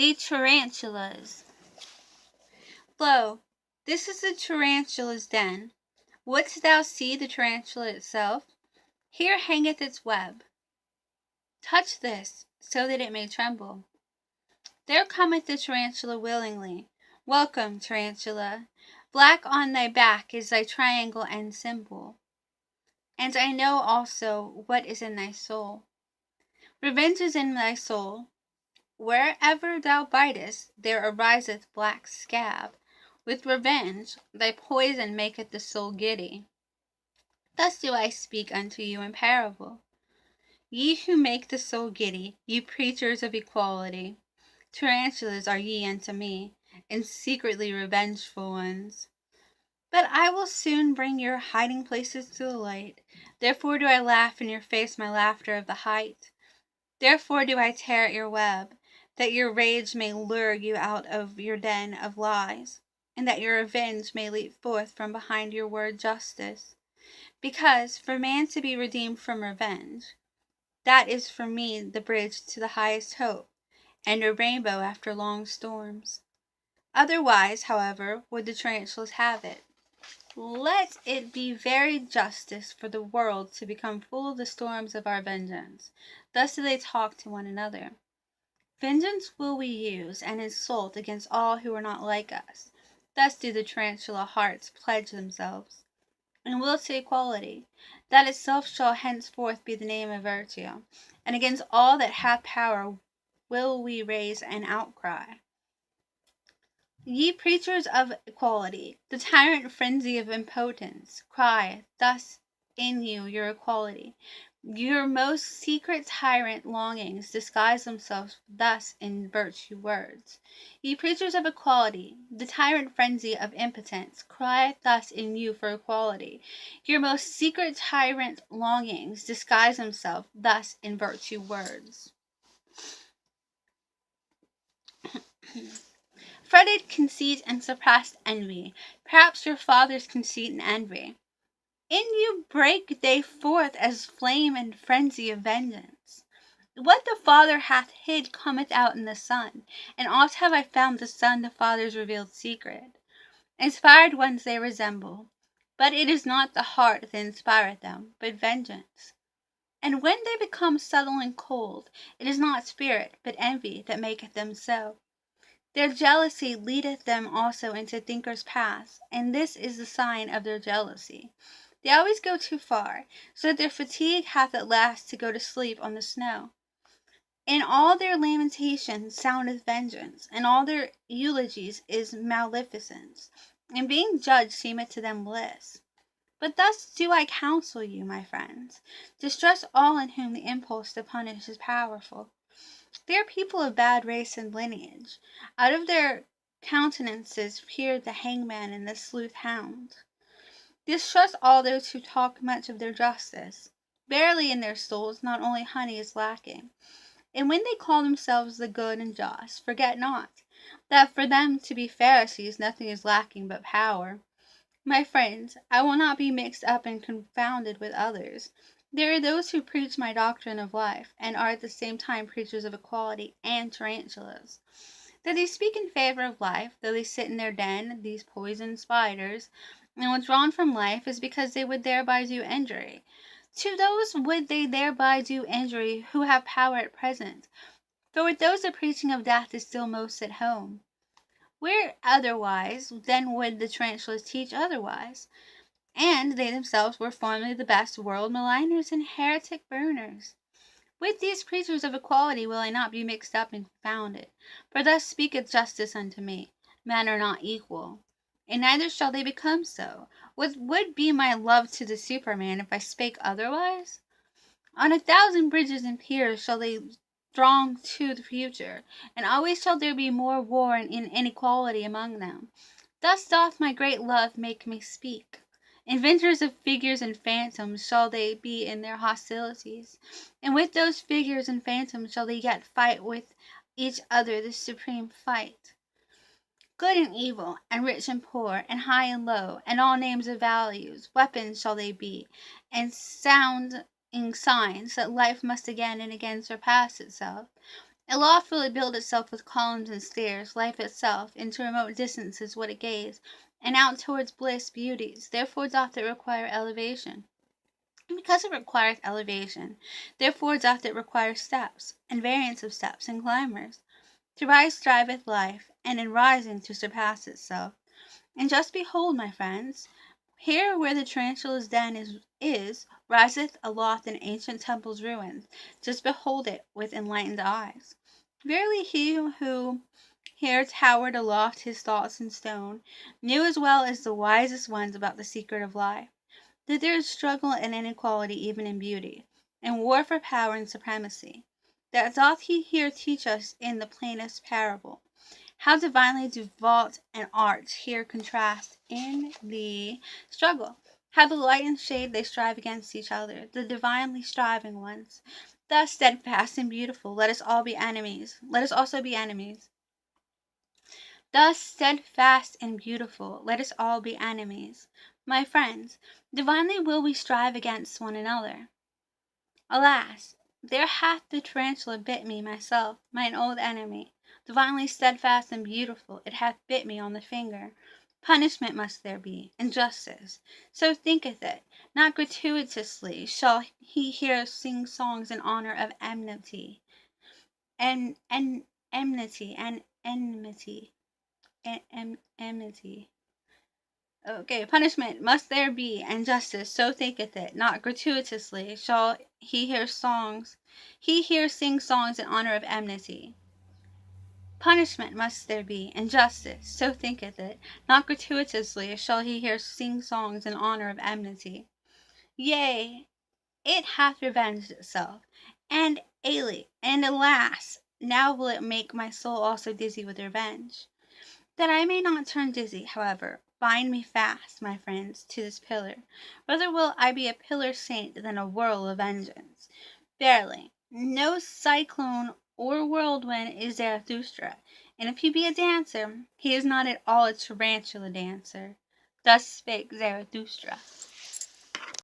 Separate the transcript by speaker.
Speaker 1: The Tarantulas. Lo, this is the tarantula's den. Wouldst thou see the tarantula itself? Here hangeth its web. Touch this, so that it may tremble. There cometh the tarantula willingly. Welcome, tarantula. Black on thy back is thy triangle and symbol. And I know also what is in thy soul. Revenge is in thy soul. Wherever thou bitest, there ariseth black scab. With revenge, thy poison maketh the soul giddy. Thus do I speak unto you in parable. Ye who make the soul giddy, ye preachers of equality, tarantulas are ye unto me, and secretly revengeful ones. But I will soon bring your hiding places to the light. Therefore do I laugh in your face my laughter of the height. Therefore do I tear at your web, that your rage may lure you out of your den of lies, and that your revenge may leap forth from behind your word justice. Because for man to be redeemed from revenge, that is for me the bridge to the highest hope, and a rainbow after long storms. Otherwise, however, would the tarantulas have it. Let it be very justice for the world to become full of the storms of our vengeance. Thus do they talk to one another. Vengeance will we use and insult against all who are not like us. Thus do the tarantula hearts pledge themselves. And will to equality, that itself shall henceforth be the name of virtue. And against all that hath power will we raise an outcry. Ye preachers of equality, the tyrant frenzy of impotence, cry thus in you your equality. Your most secret tyrant longings disguise themselves thus in virtue words. Ye preachers of equality, the tyrant frenzy of impotence, cry thus in you for equality. Your most secret tyrant longings disguise themselves thus in virtue words. Fretted conceit and suppressed envy, perhaps your father's conceit and envy. In you break they forth as flame and frenzy of vengeance. What the Father hath hid cometh out in the Son, and oft have I found the Son the Father's revealed secret. Inspired ones they resemble, but it is not the heart that inspireth them, but vengeance. And when they become subtle and cold, it is not spirit, but envy that maketh them so. Their jealousy leadeth them also into thinkers' paths, and this is the sign of their jealousy. They always go too far, so that their fatigue hath at last to go to sleep on the snow. In all their lamentations soundeth vengeance, and all their eulogies is maleficence, and being judged seemeth to them bliss. But thus do I counsel you, my friends, distress all in whom the impulse to punish is powerful. They are people of bad race and lineage. Out of their countenances peer the hangman and the sleuth hound. Distrust all those who talk much of their justice. Barely in their souls not only honey is lacking. And when they call themselves the good and just, forget not that for them to be Pharisees nothing is lacking but power. My friends, I will not be mixed up and confounded with others. There are those who preach my doctrine of life, and are at the same time preachers of equality and tarantulas. That they speak in favor of life, though they sit in their den, these poisoned spiders, and withdrawn from life, is because they would thereby do injury. To those would they thereby do injury who have power at present, for with those the preaching of death is still most at home. Where otherwise, then would the tarantulas teach otherwise, and they themselves were formerly the best world maligners and heretic burners. With these preachers of equality will I not be mixed up and confounded, for thus speaketh justice unto me, men are not equal, and neither shall they become so. What would be my love to the Superman if I spake otherwise? On 1,000 bridges and piers shall they throng to the future, and always shall there be more war and inequality among them. Thus doth my great love make me speak. Inventors of figures and phantoms shall they be in their hostilities, and with those figures and phantoms shall they yet fight with each other the supreme fight. Good and evil, and rich and poor, and high and low, and all names of values, weapons shall they be, and sounding signs that life must again and again surpass itself, It loftily built itself with columns and stairs, life itself, into remote distances would it gaze, and out towards bliss, beauties, therefore doth it require elevation. And because it requireth elevation, therefore doth it require steps, and variance of steps, and climbers. To rise striveth life, and in rising to surpass itself. And just behold, my friends, here where the tarantula's den is riseth aloft an ancient temple's ruins. Just behold it with enlightened eyes. Verily he who here towered aloft his thoughts in stone, knew as well as the wisest ones about the secret of life, that there is struggle and inequality even in beauty, and war for power and supremacy. That doth he here teach us in the plainest parable. How divinely do vault and art here contrast in the struggle. How the light and shade they strive against each other, the divinely striving ones. Thus steadfast and beautiful, let us all be enemies. Let us also be enemies. Thus steadfast and beautiful, let us all be enemies. My friends, divinely will we strive against one another. Alas, there hath the tarantula bit me myself, mine old enemy. Divinely steadfast and beautiful, it hath bit me on the finger. Punishment must there be, and justice. So thinketh it. Not gratuitously shall he here sing songs in honor of enmity, and enmity, and enmity, enmity. Okay, punishment must there be, and justice, so thinketh it. Not gratuitously shall he hear sing songs in honor of enmity. Punishment must there be, and justice, so thinketh it. Not gratuitously shall he here sing songs in honor of enmity. Yea, it hath revenged itself, and alas, now will it make my soul also dizzy with revenge. That I may not turn dizzy, however, bind me fast, my friends, to this pillar. Rather will I be a pillar saint than a whirl of vengeance. Verily, no cyclone or whirlwind is Zarathustra, and if he be a dancer, he is not at all a tarantula dancer. Thus spake Zarathustra.